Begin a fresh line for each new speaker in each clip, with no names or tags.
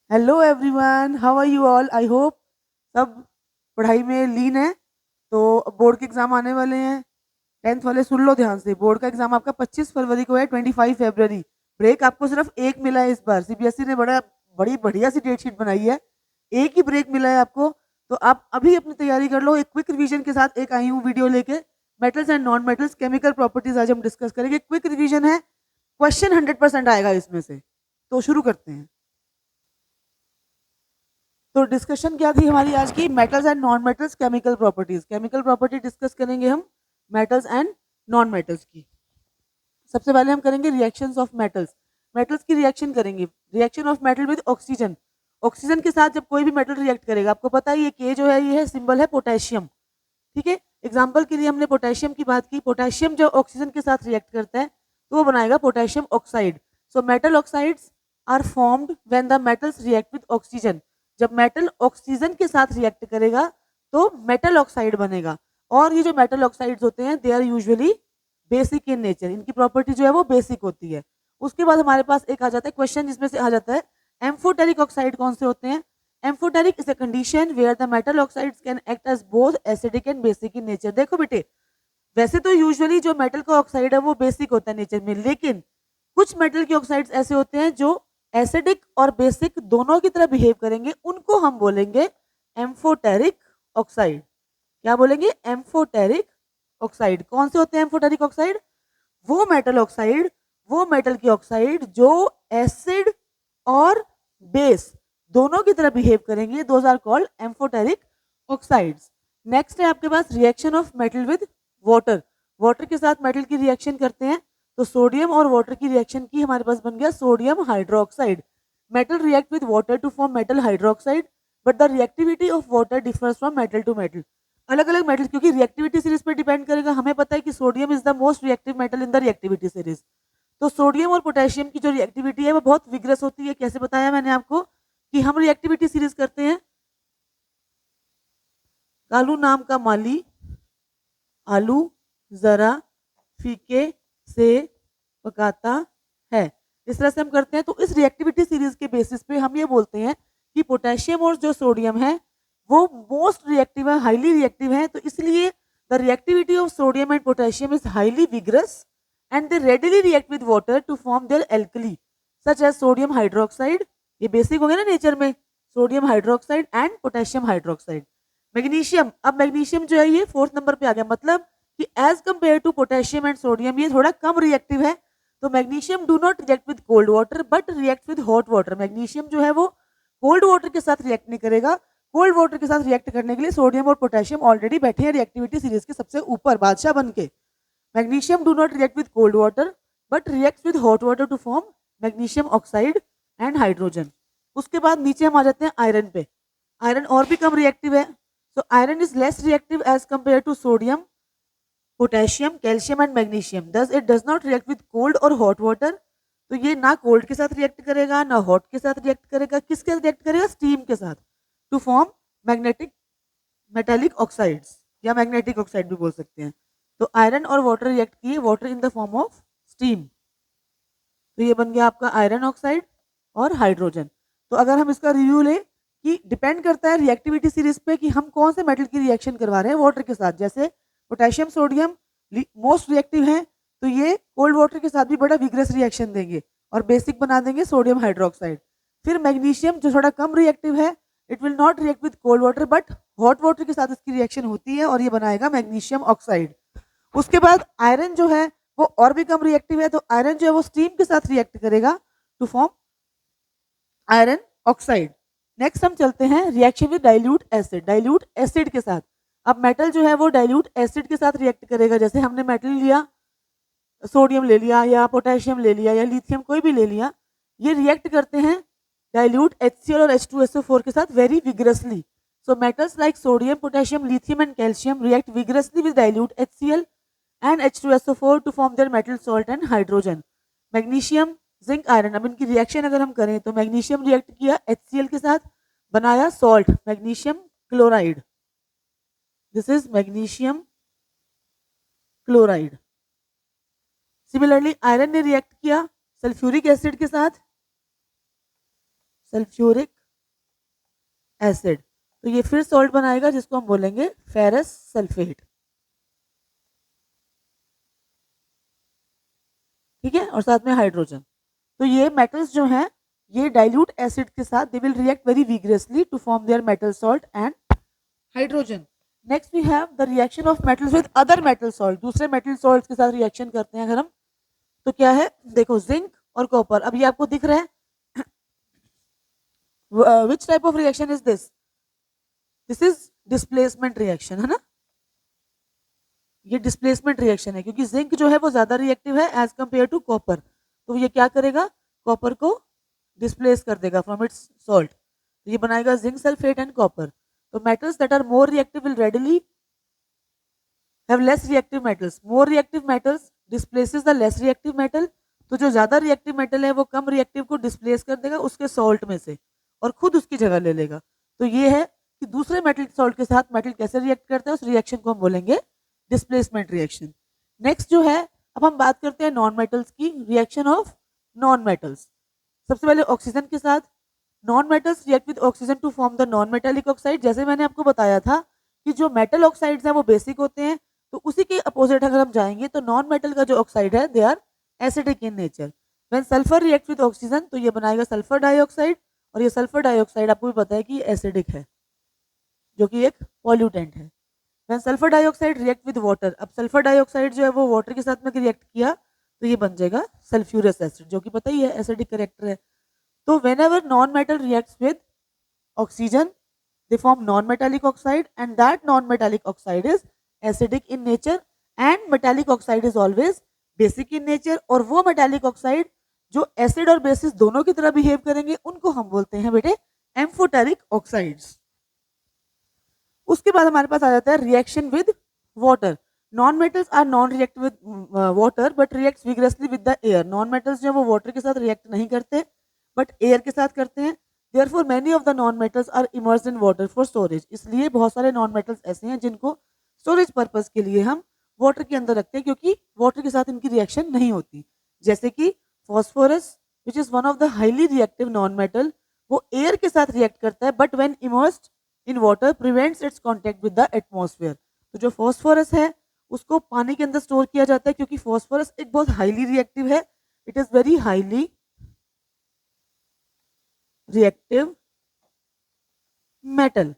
Hello everyone, how are you all? I hope सब पढ़ाई में लीन है। तो बोर्ड के एग्जाम आने वाले हैं। टेंथ वाले सुन लो ध्यान से, बोर्ड का एग्जाम आपका 25 फरवरी को है, 25 फरवरी। ब्रेक आपको सिर्फ एक मिला है इस बार। सीबीएसई ने बड़ी बढ़िया सी डेट शीट बनाई है। एक ही ब्रेक मिला है आपको। तो आप अभी अपनी तैयारी कर लो। एक क्विक रिवीजन के साथ एक आई हूँ वीडियो लेके। Metals and non metals chemical properties आज हम डिस्कस करेंगे। क्विक रिवीजन है, क्वेश्चन 100% आएगा इसमें से। तो शुरू करते हैं। तो डिस्कशन क्या थी हमारी आज की? Metals and non metals chemical properties. Chemical property discuss करेंगे हम मेटल्स एंड नॉन मेटल्स की। सबसे पहले हम करेंगे रिएक्शंस ऑफ मेटल्स। मेटल्स की रिएक्शन करेंगे। Reaction of metal with oxygen. Oxygen के साथ जब कोई भी मेटल रिएक्ट करेगा, आपको पता है ये के जो है, ये है सिंबल है पोटेशियम। ठीक है, एग्जाम्पल के लिए हमने पोटेशियम की बात की। पोटेशियम जो ऑक्सीजन के साथ रिएक्ट करता है तो वो बनाएगा potassium oxide. So metal oxides are formed when the metals react with oxygen. जब मेटल ऑक्सीजन के साथ रिएक्ट करेगा तो मेटल ऑक्साइड बनेगा। और ये जो मेटल ऑक्साइड्स होते हैं they are usually basic in nature. इनकी प्रॉपर्टी जो है वो बेसिक होती है। उसके बाद हमारे पास एक आ जाता है क्वेश्चन, जिसमें से आ जाता है एम्फोटेरिक ऑक्साइड कौन से होते हैं? Amphoteric is a condition where the metal oxides can act as both acidic and basic in nature. देखो बेटे, वैसे तो यूजुअली जो मेटल का ऑक्साइड है वो बेसिक होता है नेचर में, लेकिन कुछ मेटल के ऑक्साइड्स ऐसे होते हैं जो एसिडिक और बेसिक दोनों की तरह बिहेव करेंगे। उनको हम बोलेंगे एम्फोटेरिक ऑक्साइड। क्या बोलेंगे? Amphoteric oxide. कौन से होते हैं एम्फोटेरिक ऑक्साइड? वो मेटल ऑक्साइड, वो मेटल की ऑक्साइड जो एसिड और बेस दोनों की तरह बिहेव करेंगे। Those are called amphoteric oxides. Next है आपके पास reaction of metal with water. Water के साथ मेटल की रिएक्शन करते हैं तो सोडियम और वाटर की रिएक्शन की हमारे पास बन गया sodium hydroxide. Metal react with water to form metal hydroxide, but the reactivity of water differs from metal to metal. अलग अलग मेटल, क्योंकि रिएक्टिविटी सीरीज पे डिपेंड करेगा। हमें पता है कि sodium is the most reactive metal in the reactivity series. तो सोडियम और पोटेशियम की जो रिएक्टिविटी है वो बहुत विग्रस होती है। कैसे बताया मैंने आपको कि हम रिएक्टिविटी सीरीज करते हैं। कालू नाम का माली आलू जरा फीके से पकाता है, इस तरह से हम करते हैं। तो इस रिएक्टिविटी सीरीज के बेसिस पे हम ये बोलते हैं कि पोटेशियम और जो सोडियम है वो मोस्ट रिएक्टिव है, हाईली रिएक्टिव है। तो इसलिए the reactivity of sodium and potassium is highly vigorous and they readily react with water to form their alkali such as sodium hydroxide. ये बेसिक हो गया ना नेचर में, sodium hydroxide and potassium hydroxide. Magnesium, अब magnesium जो है ये fourth number पे आ गया, मतलब कि as compare to potassium and sodium ये थोड़ा कम रिएक्टिव है। तो magnesium do not react with cold water but react with hot water. Magnesium जो है वो कोल्ड वाटर के साथ रिएक्ट नहीं करेगा। कोल्ड वाटर के साथ रिएक्ट करने के लिए सोडियम और पोटेशियम ऑलरेडी बैठे हैं रिएक्टिविटी सीरीज के सबसे ऊपर बादशाह बन के। Magnesium do not react with cold water but react with hot water to form magnesium oxide and hydrogen. उसके बाद नीचे हम आ जाते हैं आयरन पे। आयरन और भी कम रिएक्टिव है। So iron is less reactive as compared to sodium, potassium, calcium and magnesium. Thus it does not react with cold or hot water. तो ये ना कोल्ड के साथ रिएक्ट करेगा ना हॉट के साथ रिएक्ट करेगा। किसके साथ रिएक्ट करेगा? स्टीम के साथ, to form magnetic metallic oxides या मैग्नेटिक ऑक्साइड भी बोल सकते हैं। तो आयरन और वाटर रिएक्ट किए, water in the form of steam. तो ये बन गया आपका आयरन ऑक्साइड और हाइड्रोजन। तो अगर हम इसका रिव्यू लें कि डिपेंड करता है रिएक्टिविटी सीरीज पे कि हम कौन से मेटल की रिएक्शन करवा रहे हैं वाटर के साथ। जैसे पोटेशियम सोडियम मोस्ट रिएक्टिव हैं तो ये कोल्ड वाटर के साथ भी बड़ा विग्रस रिएक्शन देंगे और बेसिक बना देंगे सोडियम हाइड्रोक्साइड। फिर मैग्नीशियम जो थोड़ा कम रिएक्टिव है, it will not react with cold water but hot water के साथ इसकी रिएक्शन होती है और ये बनाएगा मैग्नीशियम ऑक्साइड। उसके बाद आयरन जो है वो और भी कम रिएक्टिव है, तो आयरन जो है वो स्टीम के साथ रिएक्ट करेगा to form iron oxide. Next हम चलते हैं reaction with dilute acid. Dilute acid के साथ अब मेटल जो है वो डाइल्यूट एसिड के साथ रिएक्ट करेगा। जैसे हमने मेटल लिया, सोडियम ले लिया या पोटेशियम ले लिया या लिथियम कोई भी ले लिया, ये रिएक्ट करते हैं डाइल्यूट HCl और H2SO4 के साथ very vigorously. So metals like sodium, potassium, lithium and calcium react vigorously with dilute HCl and H2SO4 to form their metal salt and hydrogen. Magnesium, zinc, iron, अब इनकी reaction अगर हम करें तो magnesium react किया HCl के साथ, बनाया salt magnesium chloride. This is magnesium chloride. Similarly iron ने रिएक्ट किया सल्फ्यूरिक एसिड के साथ, सल्फ्यूरिक एसिड, तो ये फिर सॉल्ट बनाएगा जिसको हम बोलेंगे फेरस सल्फेट। ठीक है, और साथ में हाइड्रोजन। तो ये मेटल्स जो हैं ये डाइल्यूट एसिड के साथ they will react very vigorously to form their metal salt and hydrogen. Next we have the reaction of metals with other metal salt, दूसरे मेटल सॉल्ट्स के साथ रिएक्शन करते हैं अगर हम, तो क्या है, देखो जिंक और कॉपर। अब ये आपको दिख रहा है, which type of reaction is this? This is displacement reaction, है ना, ये डिस्प्लेसमेंट रिएक्शन है क्योंकि जिंक जो है वो ज्यादा रिएक्टिव है एज कंपेयर टू कॉपर, तो ये क्या करेगा, कॉपर को डिस्प्लेस कर देगा फ्रॉम इट्स सॉल्ट, तो ये बनाएगा जिंक सल्फेट एंड कॉपर। तो metals that are more reactive will readily have less reactive metals, more reactive metals displaces the less reactive metal, तो जो ज्यादा रिएक्टिव मेटल है वो कम रिएक्टिव को डिस्प्लेस कर देगा उसके सॉल्ट में से और खुद उसकी जगह ले लेगा। तो ये है कि दूसरे मेटल सॉल्ट के साथ मेटल कैसे रिएक्ट करता है, उस रिएक्शन को हम बोलेंगे डिस्प्लेसमेंट रिएक्शन। नेक्स्ट जो है, अब हम बात करते हैं नॉन मेटल्स की, रिएक्शन ऑफ नॉन मेटल्स। सबसे पहले ऑक्सीजन के साथ non metals react with oxygen to form the non metallic oxide. जैसे मैंने आपको बताया था कि जो मेटल ऑक्साइड्स हैं वो बेसिक होते हैं, तो उसी के अपोजिट अगर हम जाएंगे तो नॉन मेटल का जो ऑक्साइड है they are acidic in nature. When sulphur react with oxygen तो ये बनाएगा सल्फर डाइऑक्साइड, और ये सल्फर डाइऑक्साइड आपको भी पता है कि एसिडिक है जो कि एक पॉल्यूटेंट है। When sulphur dioxide react with water, अब सल्फर डाइऑक्साइड जो है वो वाटर के साथ में रिएक्ट किया तो ये बन जाएगा सल्फ्यूरस एसिड, जो कि पता ही है एसिडिक कैरेक्टर है। तो whenever non-metal reacts with oxygen, they form non-metallic oxide, and that non-metallic oxide is acidic in nature, and metallic oxide is always basic in nature। और वो metallic oxide जो acid और बेसिस दोनों की तरह behave करेंगे उनको हम बोलते हैं बेटे एम्फोटेरिक ऑक्साइड्स। उसके बाद हमारे पास आ जाता है reaction with water. Non metals are non react with water but reacts vigorously with the air. Non metals जो है वो वाटर के साथ रिएक्ट नहीं करते बट एयर के साथ करते हैं। Therefore many of the non metals are immersed in water for storage. इसलिए बहुत सारे नॉन मेटल्स ऐसे हैं जिनको स्टोरेज पर्पस के लिए हम वाटर के अंदर रखते हैं क्योंकि वाटर के साथ इनकी रिएक्शन नहीं होती। जैसे कि phosphorus which is one of the highly reactive non metal, वो एयर के साथ रिएक्ट करता है but when immersed in water prevents it's contact with the atmosphere. तो जो फॉस्फोरस है उसको पानी के अंदर स्टोर किया जाता है क्योंकि फॉस्फोरस एक बहुत हाईली रिएक्टिव है, it is very highly reactive metal,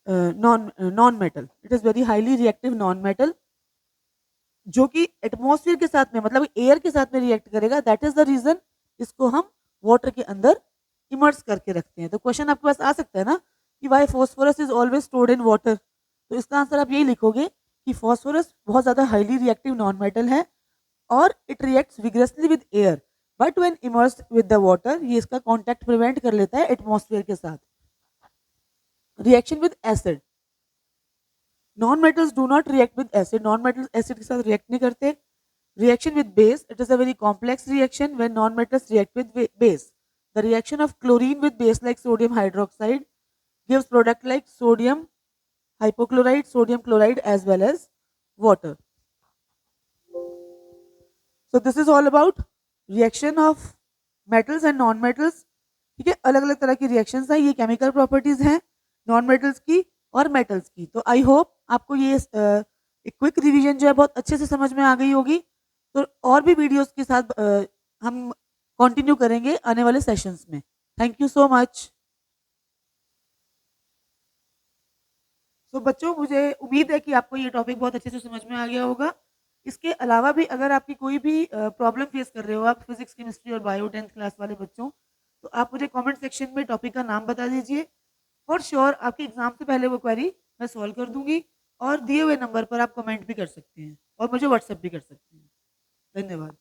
non metal, it is very highly reactive non metal जो कि एटमॉस्फेयर के साथ में मतलब एयर के साथ में रिएक्ट करेगा। दैट इज द रीजन इसको हम वाटर के अंदर इमर्स करके रखते हैं। तो क्वेश्चन आपके पास आ सकता है ना कि why phosphorus is always stored in water, तो इसका आंसर आप यही लिखोगे कि फॉस्फोरस बहुत ज्यादा हाईली रिएक्टिव नॉन मेटल है और it reacts vigorously with air but when immersed with the water ये इसका कांटेक्ट प्रिवेंट कर लेता है एटमॉस्फेयर के साथ। Reaction with acid, non metals do not react with acid, non metals acid के साथ रिएक्ट नहीं करते। Reaction with base, it is a very complex reaction when non metals react with base. The reaction of chlorine with base like sodium hydroxide gives product like sodium hypochlorite, sodium chloride as well as water. So this is all about reaction of metals and non metals। ठीक है, अलग अलग तरह की reactions है, ये chemical properties हैं non metals की और मेटल्स की। तो आई होप आपको ये एक क्विक रिवीजन जो है बहुत अच्छे से समझ में आ गई होगी। तो और भी वीडियोस के साथ हम कंटिन्यू करेंगे आने वाले सेशंस में। Thank you so much. तो बच्चों मुझे उम्मीद है कि आपको ये टॉपिक बहुत अच्छे से समझ में आ गया होगा। इसके अलावा भी अगर आपकी कोई भी प्रॉब्लम फेस कर रहे हो आप फिजिक्स केमिस्ट्री और बायो 10th क्लास वाले बच्चों, तो आप मुझे कमेंट सेक्शन में टॉपिक का नाम बता दीजिए। फॉर श्योर आपके एग्जाम से पहले वो क्वेरी मैं सॉल्व कर दूंगी और दिए हुए नंबर पर आप कमेंट भी कर सकते हैं और मुझे व्हाट्सएप भी कर सकते हैं। धन्यवाद।